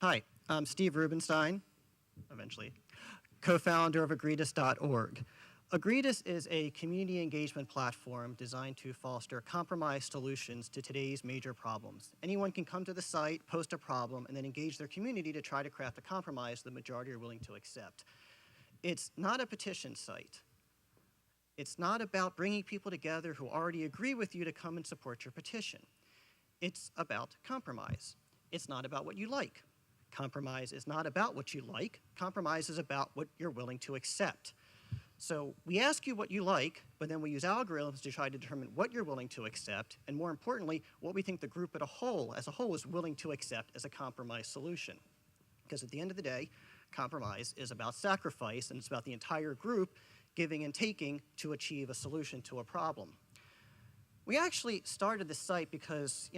Hi, I'm Steve Rubenstein, eventually, co-founder of Agreedis.org. Agreedis is a community engagement platform designed to foster compromise solutions to today's major problems. Anyone can come to the site, post a problem, and then engage their community to try to craft a compromise the majority are willing to accept. It's not a petition site. It's not about bringing people together who already agree with you to come and support your petition. It's about compromise. It's not about what you like. Compromise is not about what you like. Compromise is about what you're willing to accept. So we ask you what you like, but then we use algorithms to try to determine what you're willing to accept, and more importantly, what we think the group as a whole is willing to accept as a compromise solution. Because at the end of the day, compromise is about sacrifice, and it's about the entire group giving and taking to achieve a solution to a problem. We actually started this site because,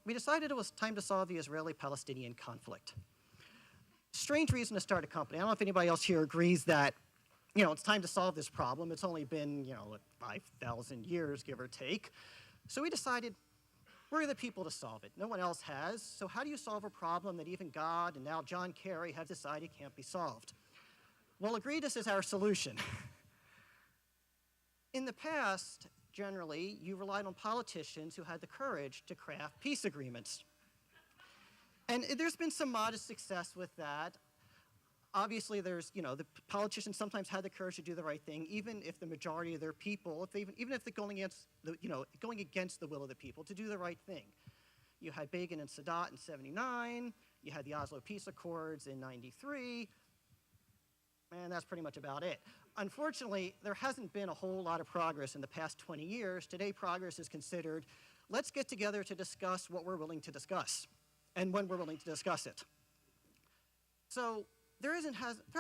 we decided it was time to solve the Israeli-Palestinian conflict. Strange reason to start a company. I don't know if anybody else here agrees that, it's time to solve this problem. It's only been, 5,000 years, give or take. So we decided we're the people to solve it. No one else has. So how do you solve a problem that even God and now John Kerry have decided can't be solved? Well, Agreedis is our solution. In the past, generally, you relied on politicians who had the courage to craft peace agreements. And there's been some modest success with that. Obviously, the politicians sometimes had the courage to do the right thing, even if the majority of their people, even if they're going against the will of the people, to do the right thing. You had Begin and Sadat in '79. You had the Oslo Peace Accords in '93. And that's pretty much about it. Unfortunately, there hasn't been a whole lot of progress in the past 20 years. Today, progress is considered, let's get together to discuss what we're willing to discuss and when we're willing to discuss it. So there hasn't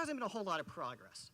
been a whole lot of progress.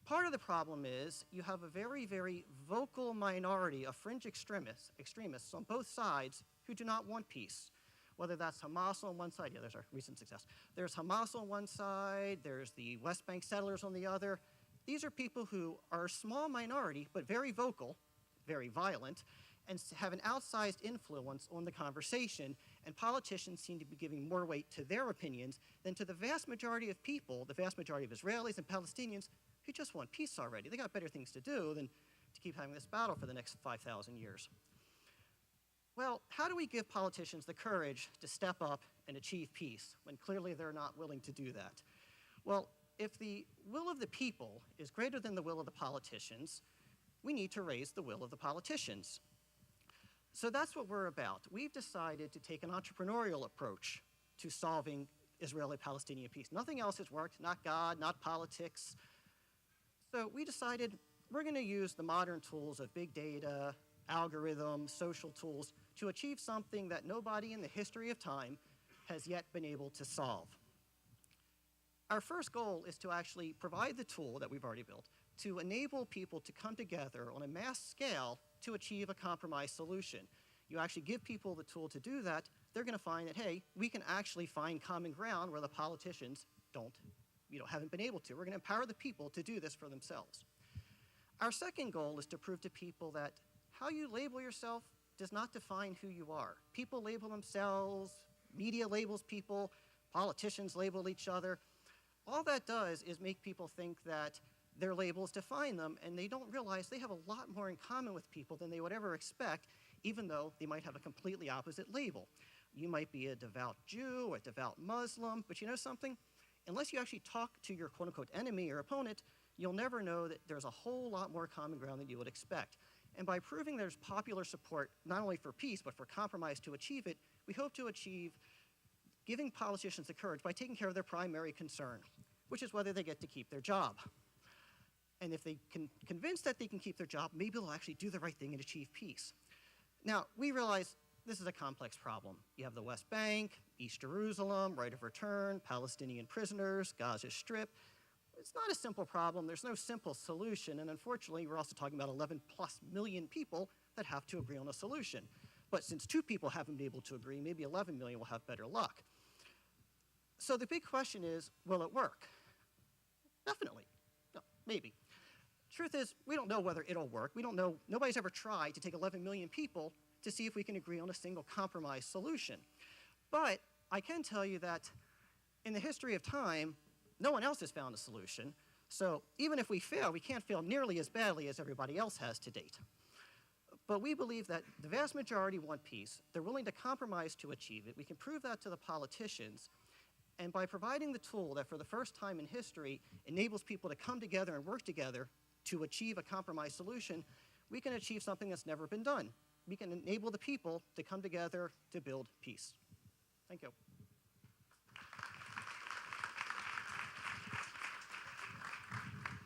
Part of the problem is you have a very, very vocal minority of fringe extremists on both sides who do not want peace. Whether that's Hamas on one side, there's our recent success. There's Hamas on one side, there's the West Bank settlers on the other. These are people who are a small minority, but very vocal, very violent, and have an outsized influence on the conversation, and politicians seem to be giving more weight to their opinions than to the vast majority of people, the vast majority of Israelis and Palestinians, who just want peace already. They got better things to do than to keep having this battle for the next 5,000 years. Well, how do we give politicians the courage to step up and achieve peace when clearly they're not willing to do that? Well, if the will of the people is greater than the will of the politicians, we need to raise the will of the politicians. So that's what we're about. We've decided to take an entrepreneurial approach to solving Israeli-Palestinian peace. Nothing else has worked, not God, not politics. So we decided we're going to use the modern tools of big data, algorithms, social tools to achieve something that nobody in the history of time has yet been able to solve. Our first goal is to actually provide the tool that we've already built to enable people to come together on a mass scale to achieve a compromise solution. You actually give people the tool to do that, they're going to find that, hey, we can actually find common ground where the politicians haven't been able to. We're going to empower the people to do this for themselves. Our second goal is to prove to people that how you label yourself does not define who you are. People label themselves, media labels people, politicians label each other. All that does is make people think that their labels define them, and they don't realize they have a lot more in common with people than they would ever expect, even though they might have a completely opposite label. You might be a devout Jew or a devout Muslim, but you know something? Unless you actually talk to your quote-unquote enemy or opponent, you'll never know that there's a whole lot more common ground than you would expect. And by proving there's popular support not only for peace, but for compromise to achieve it, we hope to achieve giving politicians the courage by taking care of their primary concern, which is whether they get to keep their job. And if they can convince that they can keep their job, maybe they'll actually do the right thing and achieve peace. Now, we realize this is a complex problem. You have the West Bank, East Jerusalem, right of return, Palestinian prisoners, Gaza Strip. It's not a simple problem. There's no simple solution. And unfortunately, we're also talking about 11+ million people that have to agree on a solution. But since 2 people haven't been able to agree, maybe 11 million will have better luck. So the big question is, will it work? Definitely. No, maybe. Truth is, we don't know whether it'll work. We don't know. Nobody's ever tried to take 11 million people to see if we can agree on a single compromise solution. But I can tell you that in the history of time, no one else has found a solution. So even if we fail, we can't fail nearly as badly as everybody else has to date. But we believe that the vast majority want peace. They're willing to compromise to achieve it. We can prove that to the politicians. And by providing the tool that for the first time in history enables people to come together and work together to achieve a compromise solution, we can achieve something that's never been done. We can enable the people to come together to build peace. Thank you.